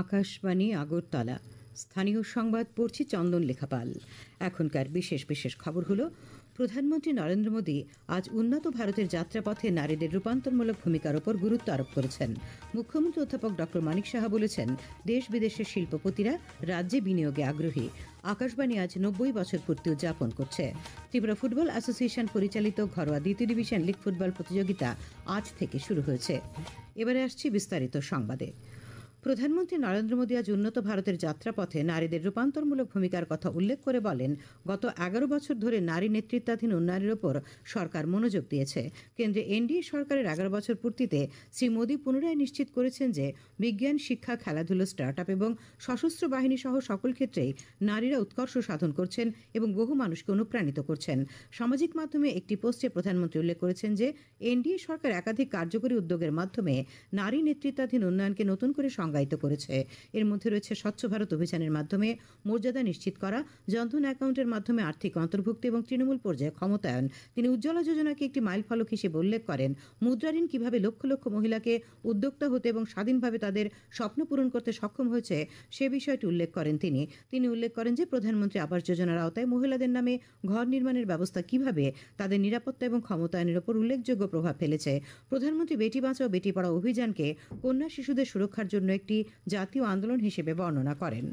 আকাশবাণী আগরতলা। স্থানীয় সংবাদ পড়ছি চন্দন লেখাপাল। এখনকার বিশেষ বিশেষ খবর হলো, প্রধানমন্ত্রী নরেন্দ্র মোদী আজ উন্নত ভারতের যাত্রাপথে নারীদের রূপান্তরমূলক ভূমিকার ওপর গুরুত্ব আরোপ করেছেন। মুখ্যমন্ত্রী অধ্যাপক ডক্টর মানিক সাহা বলেছেন, দেশ বিদেশের শিল্পপতিরা রাজ্যে বিনিয়োগে আগ্রহী। আকাশবাণী আজ 90 বছর পূর্তি উদযাপন করছে। ত্রিপুরা ফুটবল অ্যাসোসিয়েশন পরিচালিত ঘরোয়া দ্বিতীয় ডিভিশন লীগ ফুটবল প্রতিযোগিতা আজ থেকে শুরু হয়েছে। এবারে আসছি বিস্তারিত সংবাদে। প্রধানমন্ত্রী নরেন্দ্র মোদী আজ উন্নত ভারতের যাত্রাপথে নারীদের রূপান্তরমূলক ভূমিকার কথা উল্লেখ করে বলেন, গত 11 বছর ধরে নারী নেতৃত্বাধীন উন্নয়নের ওপর সরকার মনোযোগ দিয়েছে। কেন্দ্রে এনডিএ সরকারের 11 বছর পূর্তিতে শ্রী মোদী পুনরায় নিশ্চিত করেছেন যে বিজ্ঞান, শিক্ষা, খেলাধুলো, স্টার্টআপ এবং সশস্ত্র বাহিনী সহ সকল ক্ষেত্রেই নারীরা উৎকর্ষ সাধন করছেন এবং বহু মানুষকে অনুপ্রাণিত করছেন। সামাজিক মাধ্যমে একটি পোস্টে প্রধানমন্ত্রী উল্লেখ করেছেন যে এনডিএ সরকার একাধিক কার্যকরী উদ্যোগের মাধ্যমে নারী নেতৃত্বাধীন উন্নয়নকে নতুন করে সংজ্ঞায়িত করেছে। এর মধ্যে রয়েছে স্বচ্ছ ভারত অভিযানের মাধ্যমে মর্যাদা নিশ্চিত করা, জনধন অ্যাকাউন্টের মাধ্যমে আর্থিক অন্তর্ভুক্তি এবং তৃণমূল পর্যায়ে ক্ষমতায়ন। তিনি উজ্জ্বলা যোজনাকে একটি মাইলফলক হিসেবে উল্লেখ করেন। মুদ্রা ঋণ কিভাবে লক্ষ লক্ষ মহিলাকে উদ্যোক্তা হতে এবং স্বাধীনভাবে তাদের স্বপ্ন পূরণ করতে সক্ষম হয়েছে সে বিষয়টি উল্লেখ করেন তিনি উল্লেখ করেন যে প্রধানমন্ত্রী আবাস যোজনার আওতায় মহিলাদের নামে ঘর নির্মাণের ব্যবস্থা কিভাবে তাদের নিরাপত্তা এবং ক্ষমতায়নের উপর উল্লেখযোগ্য প্রভাব ফেলেছে। প্রধানমন্ত্রী বেটি বাঁচাও বেটি পড়াও অভিযানকে কন্যা শিশুদের সুরক্ষার জন্য একটি জাতীয় আন্দোলন হিসেবে বর্ণনা করেন।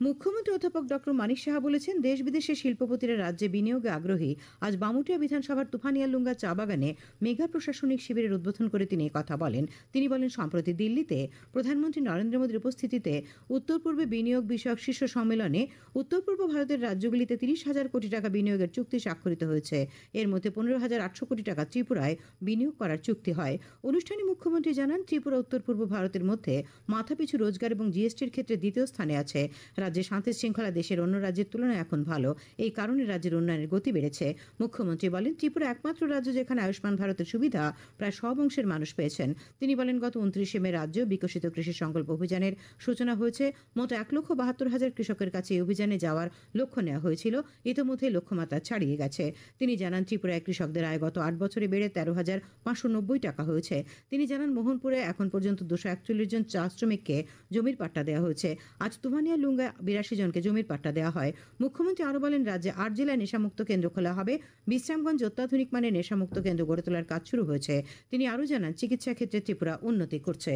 মুখ্যমন্ত্রী অধ্যাপক ডক্টর মানিক সাহা বলেছেন, দেশ বিদেশের শিল্পপতিরা রাজ্যে বিনিয়োগে আগ্রহী। আজ বামুটিয়া বিধানসভার তুফানিয়ালুঙ্গা চা বাগানে মেগা প্রশাসনিক শিবিরের উদ্বোধন করে তিনি কথা বলেন। তিনি বলেন, সম্প্রতি দিল্লিতে প্রধানমন্ত্রী নরেন্দ্র মোদীর উপস্থিতিতে উত্তর পূর্বে বিনিয়োগ বিষয়ক শীর্ষ সম্মেলনে উত্তর পূর্ব ভারতের রাজ্যগুলিতে 30,000 কোটি টাকা বিনিয়োগের চুক্তি স্বাক্ষরিত হয়েছে। এর মধ্যে 15,800 কোটি টাকা ত্রিপুরায় বিনিয়োগ করার চুক্তি হয়। অনুষ্ঠানে মুখ্যমন্ত্রী জানান, ত্রিপুরা উত্তর পূর্ব ভারতের মধ্যে মাথাপিছু রোজগার এবং জিএসটির ক্ষেত্রে দ্বিতীয় স্থানে আছে। রাজ্যে শান্তি শৃঙ্খলা দেশের অন্য রাজ্যের তুলনায় এখন ভালো। এই কারণে রাজ্যের উন্নয়নের গতি বেড়েছে। মুখ্যমন্ত্রী বলেন, ত্রিপুরা একমাত্র রাজ্য যেখানে আয়ুষ্মান ভারতের সুবিধা প্রায় সব অংশের মানুষ পেয়েছেন। তিনি বলেন, গত 29 মে রাজ্য বিকশিত কৃষি সংকল্প অভিযানের সূচনা হয়েছে। মোট 1,72,000 কৃষকের কাছে এই অভিযানে যাওয়ার লক্ষ্য নেওয়া হয়েছিল। ইতিমধ্যে লক্ষ্যমাত্রা ছাড়িয়ে গেছে। তিনি জানান, ত্রিপুরায় কৃষকদের আয় গত 8 বছরে বেড়ে 13,590 টাকা হয়েছে। তিনি জানান, মোহনপুরে এখন পর্যন্ত 241 জন চা শ্রমিককে জমির পাট্টা দেওয়া হয়েছে। আজ তুফানিয়া লুঙ্গা 82 জনকে জমির পাট্টা দেওয়া হয়। মুখ্যমন্ত্রী আরও বলেন, রাজ্যে 8 জেলায় নেশামুক্ত কেন্দ্র খোলা হবে। বিশ্রামগঞ্জ অত্যাধুনিক মানের নেশামুক্ত কেন্দ্র গড়ে তোলার কাজ শুরু হয়েছে। তিনি আরও জানান, চিকিৎসা ক্ষেত্রে ত্রিপুরা উন্নতি করছে।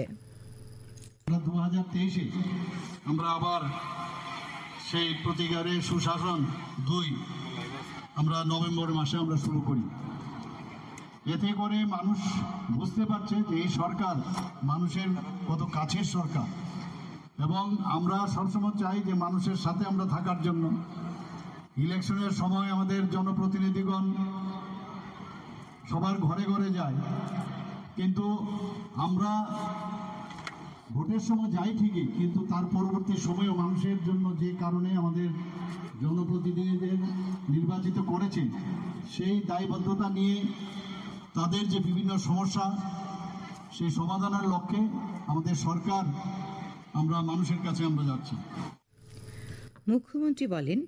2023-এ আমরা আবার সেই প্রতিকারের সুশাসন 2 আমরা নভেম্বর মাসে আমরা শুরু করি। এতে করে মানুষ বুঝতে পারছে যে এই সরকার মানুষের কত কাছের সরকার, এবং আমরা সবসময় চাই যে মানুষের সাথে আমরা থাকার জন্য। ইলেকশনের সময় আমাদের জনপ্রতিনিধিগণ সবার ঘরে ঘরে যায়, কিন্তু আমরা ভোটের সময় যাই ঠিকই, কিন্তু তার পরবর্তী সময়েও মানুষের জন্য যে কারণে আমাদের জনপ্রতিনিধিদের নির্বাচিত করেছে সেই দায়বদ্ধতা নিয়ে তাদের যে বিভিন্ন সমস্যা সেই সমাধানের লক্ষ্যে আমাদের সরকার আমরা মানুষের কাছে আমরা যাচ্ছি। মুখ্যমন্ত্রী বলেন,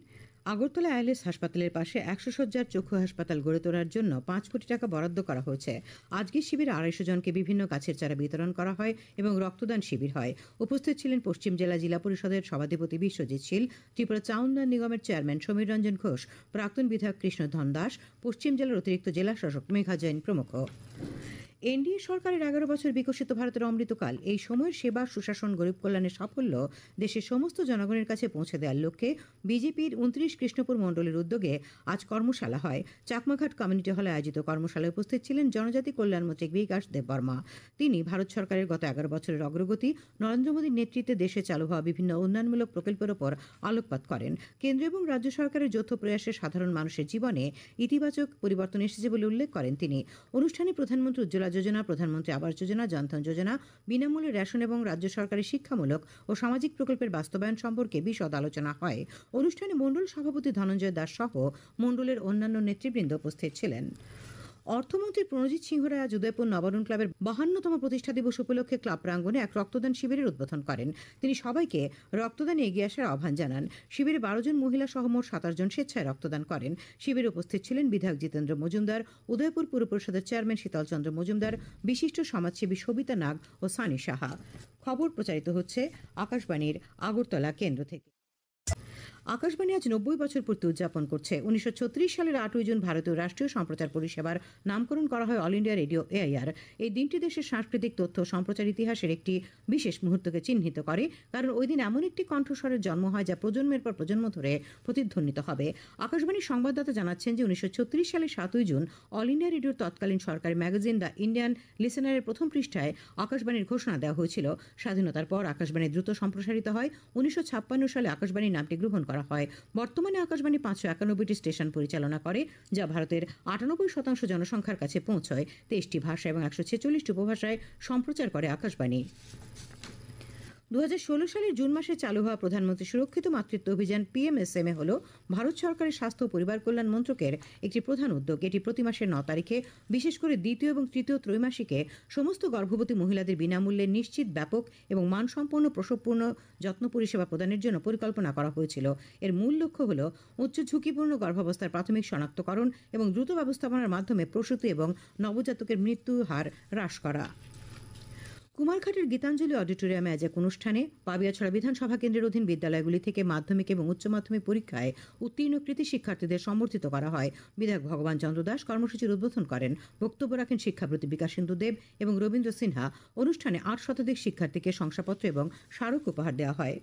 আগরতলা আইএলএস হাসপাতালের পাশে 100 শয্যার চক্ষু হাসপাতাল গড়ে তোলার জন্য 5 কোটি টাকা বরাদ্দ করা হয়েছে। আজকের শিবিরে 250 জনকে বিভিন্ন গাছের চারা বিতরণ করা হয় এবং রক্তদান শিবির হয়। উপস্থিত ছিলেন পশ্চিম জেলা জিলা পরিষদের সভাধিপতি বিশ্বজিৎ শীল, ত্রিপুরা চা উন্নয়ন নিগমের চেয়ারম্যান সমীর রঞ্জন ঘোষ, প্রাক্তন বিধায়ক কৃষ্ণধন দাস, পশ্চিম জেলার অতিরিক্ত জেলা শাসক মেঘা জৈন প্রমুখ। এনডিএ সরকারের 11 বছর বিকশিত ভারতের অমৃতকাল। এই সময়ের সেবা, সুশাসন, গরিব কল্যাণের সাফল্য দেশের সমস্ত জনগণের কাছে পৌঁছে দেওয়ার লক্ষ্যে বিজেপির 29 কৃষ্ণপুর মণ্ডলের উদ্যোগে আজ কর্মশালা হয়। চাকমাঘাট কমিউনিটি হলে আয়োজিত কর্মশালায় উপস্থিত ছিলেন জনজাতি কল্যাণমন্ত্রী বিকাশ দেববর্মা। তিনি ভারত সরকারের গত 11 বছরের অগ্রগতি, নরেন্দ্র মোদীর নেতৃত্বে দেশে চালু হওয়া বিভিন্ন উন্নয়নমূলক প্রকল্পের ওপর আলোকপাত করেন। কেন্দ্র এবং রাজ্য সরকারের যৌথ প্রয়াসে সাধারণ মানুষের জীবনে ইতিবাচক পরিবর্তন এসেছে বলে উল্লেখ করেন তিনি। অনুষ্ঠানে প্রধানমন্ত্রী উজ্জ্বলা যোজনা, প্রধানমন্ত্রী আবাস যোজনা, জনধন যোজনা, বিনামূল্যে রেশন এবং রাজ্য সরকারের শিক্ষামূলক ও সামাজিক প্রকল্পের বাস্তবায়ন সম্পর্কে বিশদ আলোচনা হয়। অনুষ্ঠানে মণ্ডল সভাপতি ধনঞ্জয় দাস সহ মণ্ডলের অন্যান্য নেতৃবৃন্দ উপস্থিত ছিলেন। অর্থমন্ত্রী প্রণজিৎ সিংহ রায় আজ উদয়পুর নবারুণ ক্লাবের 52তম প্রতিষ্ঠা দিবস উপলক্ষে ক্লাব প্রাঙ্গণে এক রক্তদান শিবিরের উদ্বোধন করেন। তিনি সবাইকে রক্তদানে এগিয়ে আসার আহ্বান জানান। শিবিরে 12 জন মহিলা সহ মোট 27 জন স্বেচ্ছায় রক্তদান করেন। শিবিরে উপস্থিত ছিলেন বিধায়ক জিতেন্দ্র মজুমদার, উদয়পুর পুর পরিষদের চেয়ারম্যান শীতল চন্দ্র মজুমদার, বিশিষ্ট সমাজসেবী সবিতা নাগ ও সানি সাহা। খবর প্রচারিত হচ্ছে আকাশবাণীর আগরতলা কেন্দ্র থেকে। আকাশবাণী আজ 90 বছর পূর্তি উদযাপন করছে। 1936 সালের 8 জুন ভারতীয় রাষ্ট্রীয় সম্প্রচার পরিষেবার নামকরণ করা হয় অল ইন্ডিয়া রেডিও AIR। এই দিনটি দেশের সাংস্কৃতিক তথ্য সম্প্রচার ইতিহাসের একটি বিশেষ মুহূর্তকে চিহ্নিত করে, কারণ ওই দিন এমন একটি কণ্ঠস্বরের জন্ম হয় যা প্রজন্মের পর প্রজন্ম ধরে প্রতিধ্বনিত হবে। আকাশবাণীর সংবাদদাতা জানাচ্ছেন যে 1936 সালের 7 জুন অল ইন্ডিয়া রেডিওর তৎকালীন সরকারি ম্যাগাজিন দ্য ইন্ডিয়ান লিসেনারের প্রথম পৃষ্ঠায় আকাশবাণীর ঘোষণা দেওয়া হয়েছিল। স্বাধীনতার পর আকাশবাণী দ্রুত সম্প্রসারিত হয়। 1956 সালে আকাশবাণীর নামটি গ্রহণ করা হয়। বর্তমানে আকাশবাণী 591টি স্টেশন পরিচালনা করে, যা ভারতের 98% জনসংখ্যার কাছে পৌঁছয়। 23টি ভাষা এবং 146টি উপভাষায় সম্প্রচার করে আকাশবাণী। 2016 সালের জুন মাসে চালু হওয়া প্রধানমন্ত্রী সুরক্ষিত মাতৃত্ব অভিযান PMSMA হল ভারত সরকারের স্বাস্থ্য ও পরিবার কল্যাণ মন্ত্রকের একটি প্রধান উদ্যোগ। এটি প্রতি মাসের 9 তারিখে বিশেষ করে দ্বিতীয় এবং তৃতীয় ত্রৈমাসিকে সমস্ত গর্ভবতী মহিলাদের বিনামূল্যে নিশ্চিত, ব্যাপক এবং মানসম্পন্ন প্রসবপূর্ণ যত্ন পরিষেবা প্রদানের জন্য পরিকল্পনা করা হয়েছিল। এর মূল লক্ষ্য হল উচ্চ ঝুঁকিপূর্ণ গর্ভাবস্থার প্রাথমিক শনাক্তকরণ এবং দ্রুত ব্যবস্থাপনার মাধ্যমে প্রসূতি এবং নবজাতকের মৃত্যু হার হ্রাস করা। কুমারঘাটের গীতাঞ্জলি অডিটোরিয়ামে আজ এক অনুষ্ঠানে পাবিয়াছড়া বিধানসভা কেন্দ্রের অধীন বিদ্যালয়গুলি থেকে মাধ্যমিক এবং উচ্চ মাধ্যমিক পরীক্ষায় উত্তীর্ণ কৃতী শিক্ষার্থীদের সম্বর্ধিত করা হয়। বিধায়ক ভগবান চন্দ্র দাস কর্মসূচির উদ্বোধন করেন। বক্তব্য রাখেন শিক্ষাপ্রতি বিকাশিন্দু দেব এবং রবীন্দ্র সিনহা। অনুষ্ঠানে 8 শতাধিক শিক্ষার্থীকে শংসাপত্র এবং স্মারক উপহার দেওয়া হয়।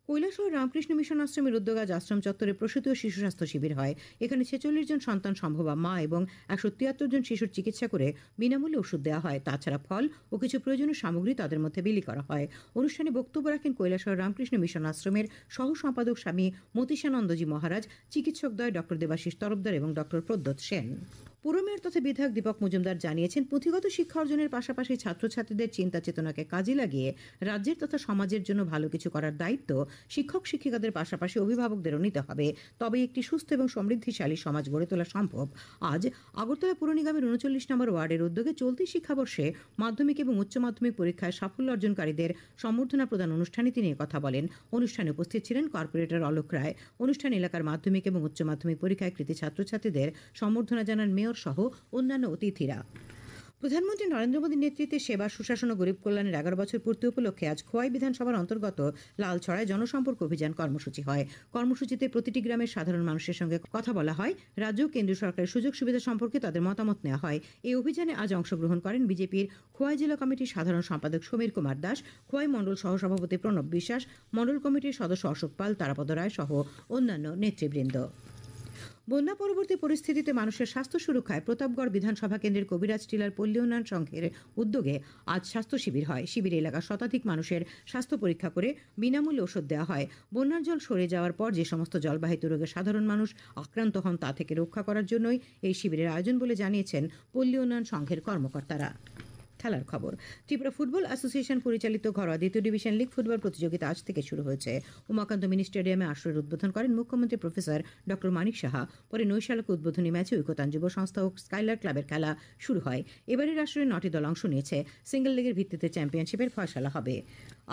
কৈলাসহর রামকৃষ্ণ মিশন আশ্রমের উদ্যোগে আজ আশ্রম চত্বরে প্রসূতি ও শিশু স্বাস্থ্য শিবির হয়। এখানে 46 জন সন্তান সম্ভবা মা এবং 173 জন শিশুর চিকিৎসা করে বিনামূল্যে ওষুধ দেওয়া হয়। তাছাড়া ফল ও কিছু প্রয়োজনীয় সামগ্রী তাদের মধ্যে বিলি করা হয়। অনুষ্ঠানে বক্তব্য রাখেন কৈলাসহর রামকৃষ্ণ মিশন আশ্রমের সহ সম্পাদক স্বামী মতিশানন্দজি মহারাজ, চিকিৎসকদ্বয় ডক্টর দেবাশিস তরফদার এবং ডক্টর প্রদ্যোৎ সেন। পুর মেয়র তথা বিধায়ক দীপক মজুমদার জানিয়েছেন, পুঁথিগত শিক্ষা অর্জনের পাশাপাশি ছাত্রছাত্রীদের চিন্তা চেতনাকে কাজে লাগিয়ে রাজ্যের তথা সমাজের জন্য ভালো কিছু করার দায়িত্ব শিক্ষক শিক্ষিকাদের পাশাপাশি অভিভাবকদেরও নিতে হবে। তবে একটি সুস্থ এবং সমৃদ্ধিশালী সমাজ গড়ে তোলা সম্ভব। আজ আগরতলা পুর নিগমের 39 নম্বর ওয়ার্ডের উদ্যোগে চলতি শিক্ষাবর্ষে মাধ্যমিক এবং উচ্চ মাধ্যমিক পরীক্ষায় সাফল্য অর্জনকারীদের সম্বর্ধনা প্রদান অনুষ্ঠানে তিনি কথা বলেন। অনুষ্ঠানে উপস্থিত ছিলেন কর্পোরেটর অলোক রায়। অনুষ্ঠানে এলাকার মাধ্যমিক এবং উচ্চ মাধ্যমিক পরীক্ষায় কৃতী ছাত্রছাত্রীদের সম্বর্ধনা জানান মেয়র সহ অন্যান্য অতিথিরা। প্রধানমন্ত্রী নরেন্দ্র মোদীর নেতৃত্বে সেবা, সুশাসন ও গরিব কল্যাণের 11 বছর পূর্তি উপলক্ষে আজ খোয়াই বিধানসভার অন্তর্গত লালছড়ায় জনসম্পর্ক অভিযান কর্মসূচি হয়। কর্মসূচিতে প্রতিটি গ্রামের সাধারণ মানুষের সঙ্গে কথা বলা হয়। রাজ্য ও কেন্দ্রীয় সরকারের সুযোগ সুবিধা সম্পর্কে তাদের মতামত নেওয়া হয়। এই অভিযানে আজ অংশগ্রহণ করেন বিজেপির খোয়াই জেলা কমিটির সাধারণ সম্পাদক সমীর কুমার দাস, খোয়াই মণ্ডল সহসভাপতি প্রণব বিশ্বাস, মণ্ডল কমিটির সদস্য অশোক পাল, তারাপদ রায় সহ অন্যান্য নেতৃবৃন্দ। বন্যা পরবর্তী পরিস্থিতিতে মানুষের স্বাস্থ্য সুরক্ষায় প্রতাপগড় বিধানসভা কেন্দ্রের কবিরাজ টিলার পল্লী উন্নয়ন সংঘের উদ্যোগে আজ স্বাস্থ্য শিবির হয়। শিবিরে এলাকার শতাধিক মানুষের স্বাস্থ্য পরীক্ষা করে বিনামূল্যে ওষুধ দেওয়া হয়। বন্যার জল সরে যাওয়ার পর যে সমস্ত জলবাহিত রোগে সাধারণ মানুষ আক্রান্ত হন তা থেকে রক্ষা করার জন্যই এই শিবিরের আয়োজন বলে জানিয়েছেন পল্লী উন্নয়ন সংঘের কর্মকর্তারা। খেলার খবর। ত্রিপুরা ফুটবল অ্যাসোসিয়েশন পরিচালিত ঘরোয়া দ্বিতীয় ডিভিশন লিগ ফুটবল প্রতিযোগিতা আজ থেকে শুরু হয়েছে। উমাকান্ত মিনি স্টেডিয়ামে আসরের উদ্বোধন করেন মুখ্যমন্ত্রী প্রফেসর ডক্টর মানিক সাহা। পরে নৈশালক উদ্বোধনী ম্যাচে ঐকতান যুব সংস্থা ও স্কাইলার ক্লাবের খেলা শুরু হয়। এবারের আসরে 9টি দল অংশ নিয়েছে। সিঙ্গেল লেগের ভিত্তিতে চ্যাম্পিয়নশিপের ফয়সালা হবে।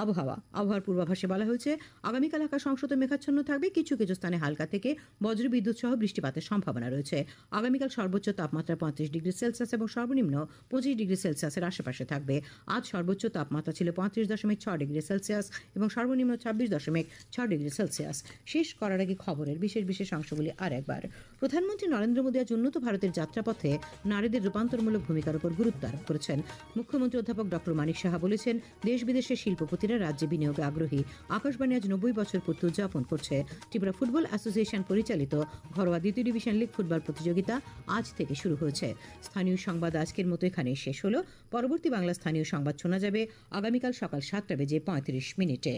আবহাওয়ার পূর্বাভাসে বলা হয়েছে, আগামীকাল আকাশ অংশত মেঘাচ্ছন্ন থাকবে। কিছু কিছু স্থানে হালকা থেকে বজ্রবিদ্যুৎ সহ বৃষ্টিপাতের সম্ভাবনা রয়েছে। আগামীকাল সর্বোচ্চ তাপমাত্রা 35 ডিগ্রি সেলসিয়াস এবং সর্বনিম্ন 25 ডিগ্রি সেলসিয়াসের আশেপাশে থাকবে। আজ সর্বোচ্চ তাপমাত্রা ছিল 35.6 ডিগ্রি সেলসিয়াস এবং সর্বনিম্ন 26.6 ডিগ্রি সেলসিয়াস। শেষ করার আগে খবরের বিশেষ অংশগুলি আর একবার। প্রধানমন্ত্রী নরেন্দ্র মোদী আজ উন্নত ভারতের যাত্রাপথে নারীদের রূপান্তরমূলক ভূমিকার উপর গুরুত্ব আরোপ করেছেন। মুখ্যমন্ত্রী অধ্যাপক ডক্টর মানিক সাহা বলেছেন, দেশ বিদেশের শিল্পপতিরা রাজ্যে বিনিয়োগে আগ্রহী। আকাশবাণী আজ 90 বছর পূর্তি উদযাপন করছে। ত্রিপুরা ফুটবল অ্যাসোসিয়েশন পরিচালিত ঘরোয়া দ্বিতীয় ডিভিশন লিগ ফুটবল প্রতিযোগিতা আজ থেকে শুরু হয়েছে। স্থানীয় সংবাদ আজকের মতো এখানেই শেষ হলো। পরবর্তী বাংলা স্থানীয় সংবাদ শোনা যাবে আগামীকাল সকাল 7:35 মিনিটে।